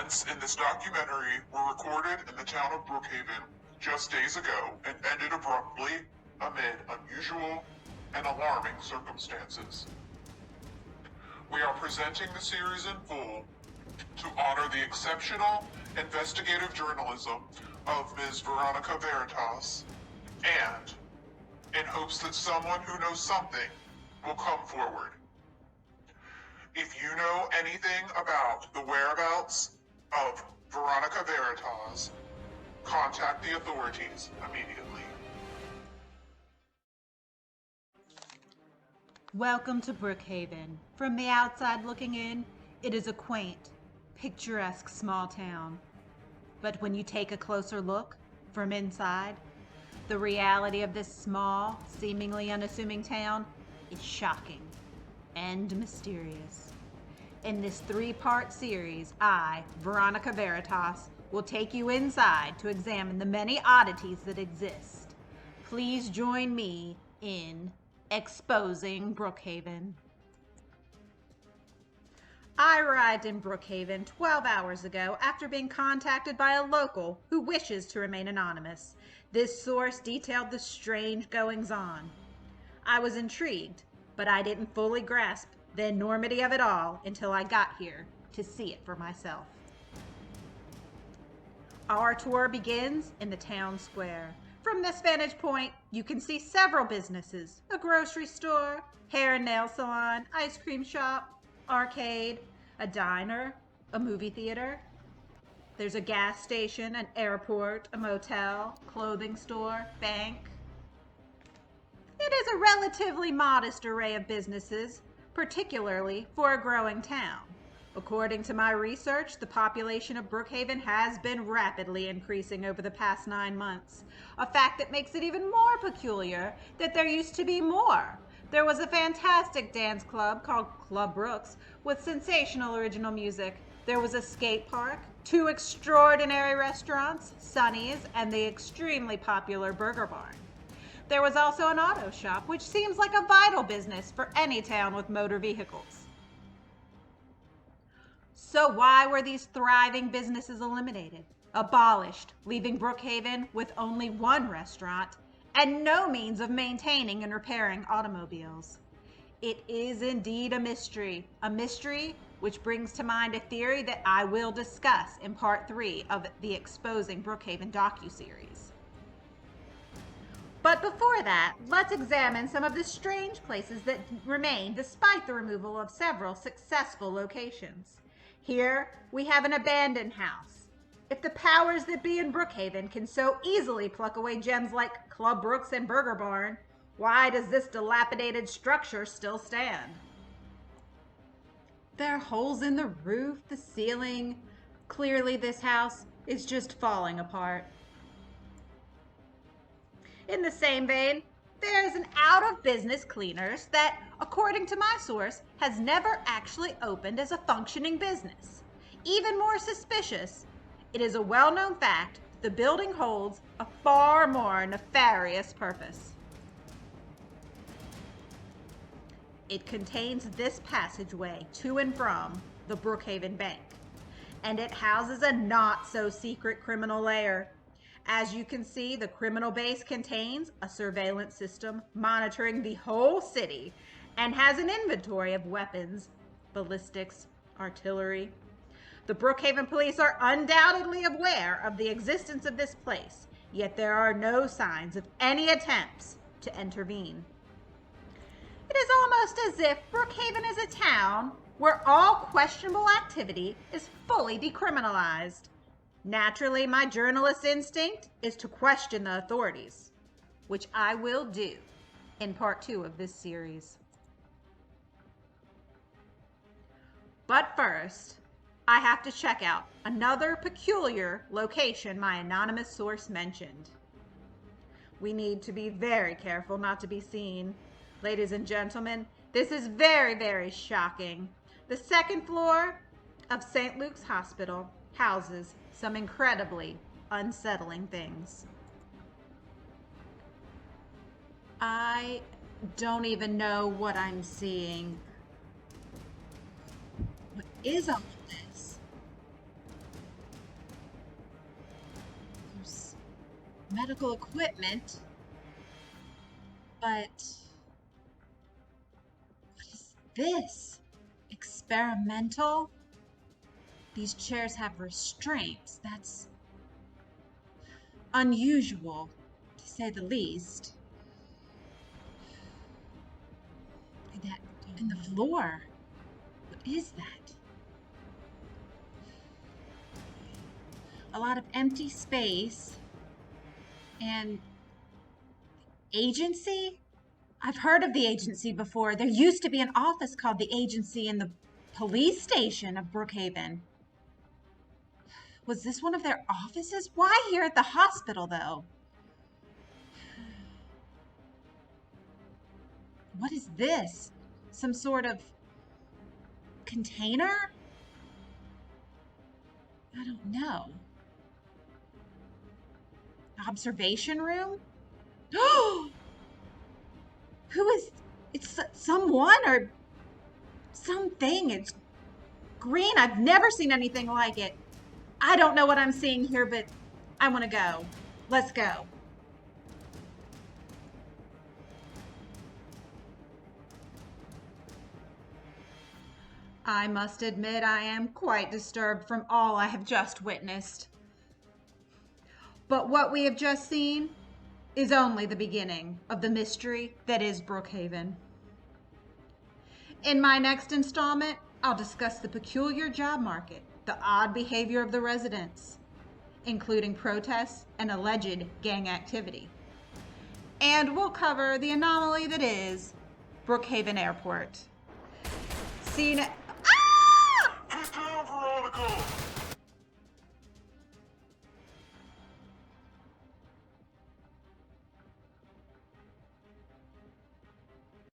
Events in this documentary were recorded in the town of Brookhaven just days ago and ended abruptly amid unusual and alarming circumstances. We are presenting the series in full to honor the exceptional investigative journalism of Ms. Veronica Veritas, and in hopes that someone who knows something will come forward. If you know anything about the whereabouts of Veronica Veritas, contact the authorities immediately. Welcome to Brookhaven. From the outside looking in, it is a quaint, picturesque small town. But when you take a closer look from inside, the reality of this small, seemingly unassuming town is shocking and mysterious. In this 3-part series, I, Veronica Veritas, will take you inside to examine the many oddities that exist. Please join me in exposing Brookhaven. I arrived in Brookhaven 12 hours ago after being contacted by a local who wishes to remain anonymous. This source detailed the strange goings-on. I was intrigued, but I didn't fully grasp the enormity of it all until I got here to see it for myself. Our tour begins in the town square. From this vantage point, you can see several businesses: a grocery store, hair and nail salon, ice cream shop, arcade, a diner, a movie theater. There's a gas station, an airport, a motel, clothing store, bank. It is a relatively modest array of businesses, particularly for a growing town. According to my research, the population of Brookhaven has been rapidly increasing over the past 9 months, a fact that makes it even more peculiar that there used to be more. There was a fantastic dance club called Club Brooks with sensational original music. There was a skate park, 2 extraordinary restaurants, Sonny's, and the extremely popular Burger Barn. There was also an auto shop, which seems like a vital business for any town with motor vehicles. So why were these thriving businesses eliminated, abolished, leaving Brookhaven with only 1 restaurant and no means of maintaining and repairing automobiles? It is indeed a mystery which brings to mind a theory that I will discuss in part 3 of the Exposing Brookhaven docuseries. But before that, let's examine some of the strange places that remain despite the removal of several successful locations. Here, we have an abandoned house. If the powers that be in Brookhaven can so easily pluck away gems like Club Brooks and Burger Barn, why does this dilapidated structure still stand? There are holes in the roof, the ceiling. Clearly, this house is just falling apart. In the same vein, there is an out-of-business cleaners that, according to my source, has never actually opened as a functioning business. Even more suspicious, it is a well-known fact the building holds a far more nefarious purpose. It contains this passageway to and from the Brookhaven Bank, and it houses a not-so-secret criminal lair. As you can see, the criminal base contains a surveillance system monitoring the whole city and has an inventory of weapons, ballistics, artillery. The Brookhaven police are undoubtedly aware of the existence of this place, yet there are no signs of any attempts to intervene. It is almost as if Brookhaven is a town where all questionable activity is fully decriminalized. Naturally, my journalist instinct is to question the authorities, which I will do in part 2 of this series. But first, I have to check out another peculiar location my anonymous source mentioned. We need to be very careful not to be seen. Ladies and gentlemen, this is very, very shocking. The 2nd floor of St. Luke's Hospital houses some incredibly unsettling things. I don't even know what I'm seeing. What is all of this? medical equipment. But what is this? Experimental? These chairs have restraints. That's unusual, to say the least. That in the floor. What is that? A lot of empty space. And agency? I've heard of the agency before. There used to be an office called the agency in the police station of Brookhaven. Was this one of their offices? Why here at the hospital, though? What is this? Some sort of container? I don't know. Observation room? Who is... It's someone or something. It's green. I've never seen anything like it. I don't know what I'm seeing here, but I want to go. Let's go. I must admit I am quite disturbed from all I have just witnessed. But what we have just seen is only the beginning of the mystery that is Brookhaven. In my next installment, I'll discuss the peculiar job market, the odd behavior of the residents, including protests and alleged gang activity. And we'll cover the anomaly that is Brookhaven Airport. See you next.